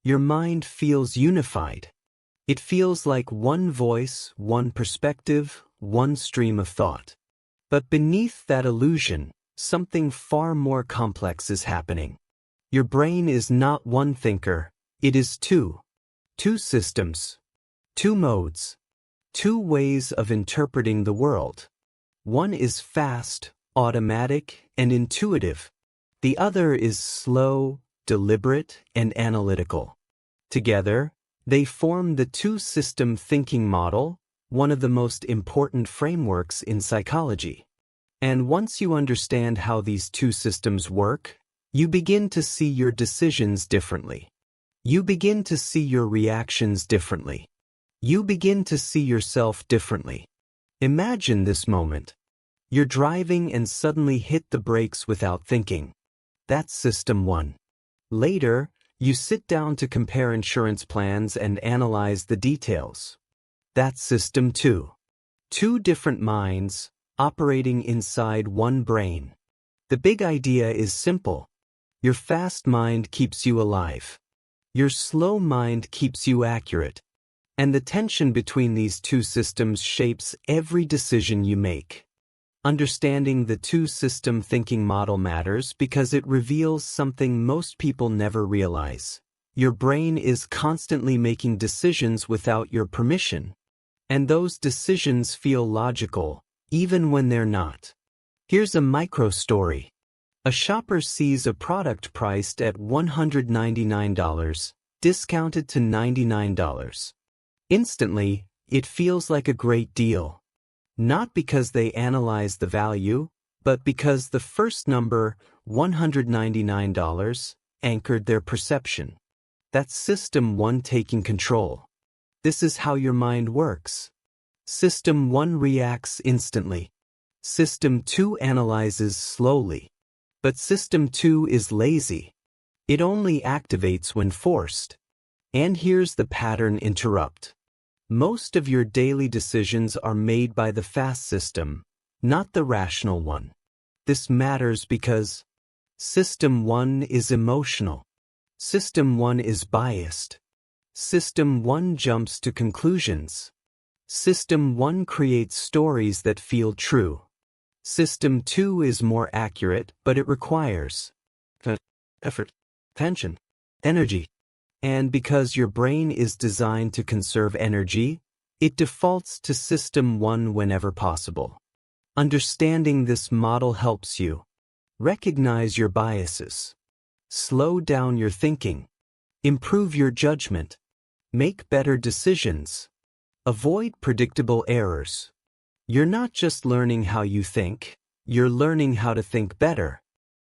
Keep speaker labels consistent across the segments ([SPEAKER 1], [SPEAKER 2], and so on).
[SPEAKER 1] Your mind feels unified. It feels like one voice, one perspective, one stream of thought. But beneath that illusion, something far more complex is happening. Your brain is not one thinker, it is two. Two systems. Two modes. Two ways of interpreting the world. One is fast, automatic, and intuitive. The other is slow, deliberate, and analytical. Together, they form the two-system thinking model, one of the most important frameworks in psychology. And once you understand how these two systems work, you begin to see your decisions differently. You begin to see your reactions differently. You begin to see yourself differently. Imagine this moment. You're driving and suddenly hit the brakes without thinking. That's system one. Later, you sit down to compare insurance plans and analyze the details. That's system two. Two different minds, operating inside one brain. The big idea is simple. Your fast mind keeps you alive. Your slow mind keeps you accurate. And the tension between these two systems shapes every decision you make. Understanding the two-system thinking model matters because it reveals something most people never realize. Your brain is constantly making decisions without your permission. And those decisions feel logical, even when they're not. Here's a micro story. A shopper sees a product priced at $199, discounted to $99. Instantly, it feels like a great deal. Not because they analyze the value, but because the first number, $199, anchored their perception. That's system one taking control. This is how your mind works. System one reacts instantly. System two analyzes slowly. But system two is lazy. It only activates when forced. And here's the pattern interrupt. Most of your daily decisions are made by the fast system, not the rational one. This matters because system one is emotional. System one is biased. System one jumps to conclusions. System one creates stories that feel true. System two is more accurate, but it requires effort, attention, energy. And because your brain is designed to conserve energy, it defaults to system one whenever possible. Understanding this model helps you recognize your biases, slow down your thinking, improve your judgment, make better decisions, avoid predictable errors. You're not just learning how you think, you're learning how to think better.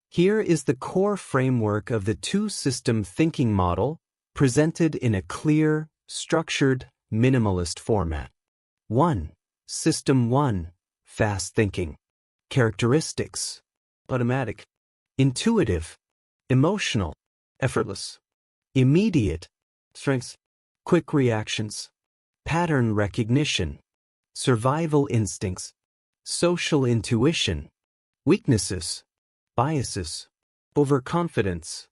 [SPEAKER 1] Here is the core framework of the two-system thinking model, presented in a clear, structured, minimalist format. 1. System 1. Fast thinking. Characteristics. Automatic. Intuitive. Emotional. Effortless. Immediate. Strengths. Quick reactions. Pattern recognition. Survival instincts. Social intuition. Weaknesses. Biases. Overconfidence.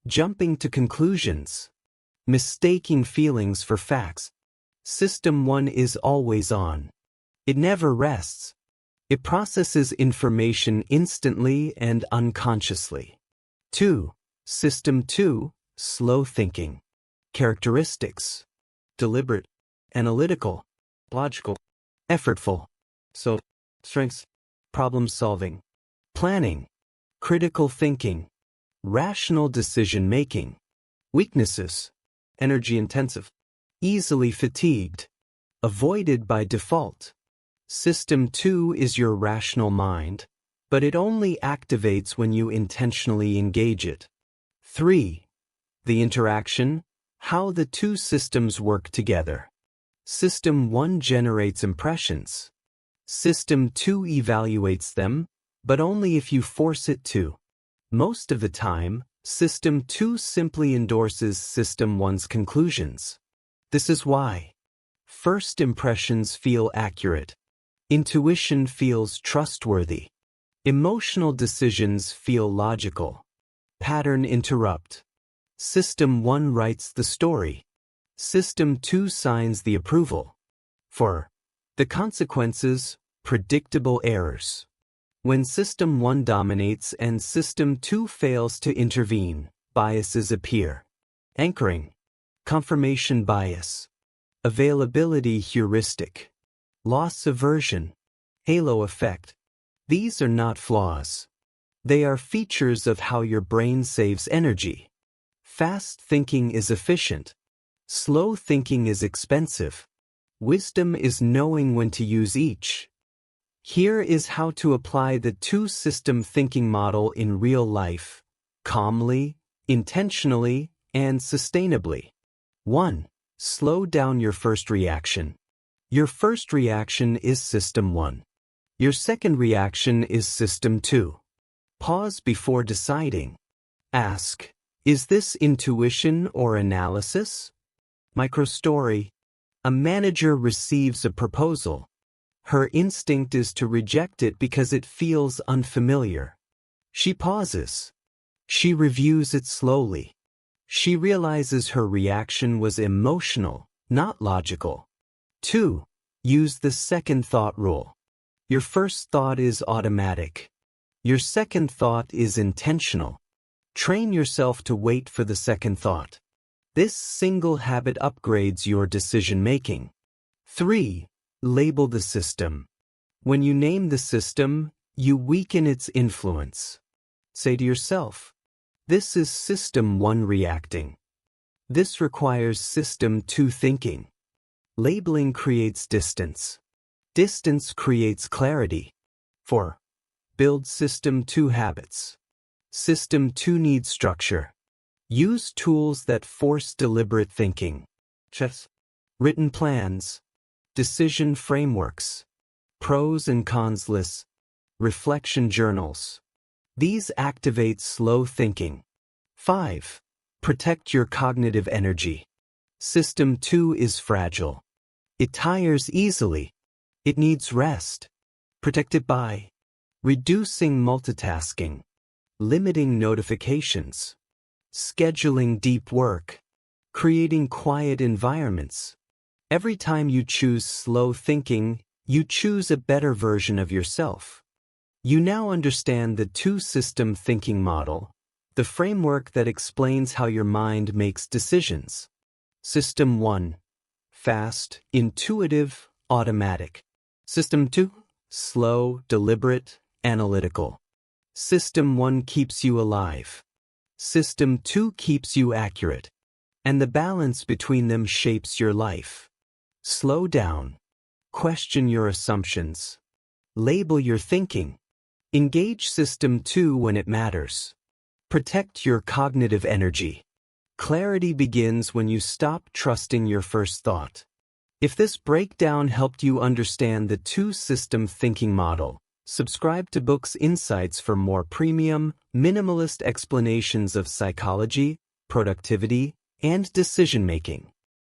[SPEAKER 1] Jumping to conclusions. Mistaking feelings for facts. System 1 is always on. It never rests. It processes information instantly and unconsciously. 2. System 2. Slow thinking. Characteristics. Deliberate. Analytical. Logical. Effortful. Strengths. Problem solving. Planning. Critical thinking. Rational decision making. Weaknesses. Energy intensive. Easily fatigued. Avoided by default. System 2 is your rational mind, but it only activates when you intentionally engage it. 3. The interaction, how the two systems work together. System 1 generates impressions. System 2 evaluates them, but only if you force it to. Most of the time, System 2 simply endorses System 1's conclusions. This is why. First impressions feel accurate. Intuition feels trustworthy. Emotional decisions feel logical. Pattern interrupt. System 1 writes the story. System 2 signs the approval. For the consequences, predictable errors. When System 1 dominates and System 2 fails to intervene, biases appear. Anchoring, confirmation bias, availability heuristic, loss aversion, halo effect. These are not flaws. They are features of how your brain saves energy. Fast thinking is efficient. Slow thinking is expensive. Wisdom is knowing when to use each. Here is how to apply the two-system thinking model in real life, calmly, intentionally, and sustainably. 1. Slow down your first reaction. Your first reaction is System 1. Your second reaction is System 2. Pause before deciding. Ask, is this intuition or analysis? Microstory. A manager receives a proposal. Her instinct is to reject it because it feels unfamiliar. She pauses. She reviews it slowly. She realizes her reaction was emotional, not logical. 2. Use the second thought rule. Your first thought is automatic. Your second thought is intentional. Train yourself to wait for the second thought. This single habit upgrades your decision-making. 3. Label the system. When you name the system, you weaken its influence. Say to yourself, this is System 1 reacting. This requires System 2 thinking. Labeling creates distance. Distance creates clarity. 4. Build System 2 habits. System 2 needs structure. Use tools that force deliberate thinking. Written plans, decision frameworks, pros and cons lists, reflection journals. These activate slow thinking. 5. Protect your cognitive energy. System 2 is fragile. It tires easily. It needs rest. Protect it by reducing multitasking, limiting notifications, scheduling deep work, creating quiet environments. Every time you choose slow thinking, you choose a better version of yourself. You now understand the two-system thinking model, the framework that explains how your mind makes decisions. System 1. Fast, intuitive, automatic. System 2. Slow, deliberate, analytical. System 1 keeps you alive. System 2 keeps you accurate. And the balance between them shapes your life. Slow down. Question your assumptions. Label your thinking. Engage System 2 when it matters. Protect your cognitive energy. Clarity begins when you stop trusting your first thought. If this breakdown helped you understand the two-system thinking model, subscribe to Books Insights for more premium, minimalist explanations of psychology, productivity, and decision-making.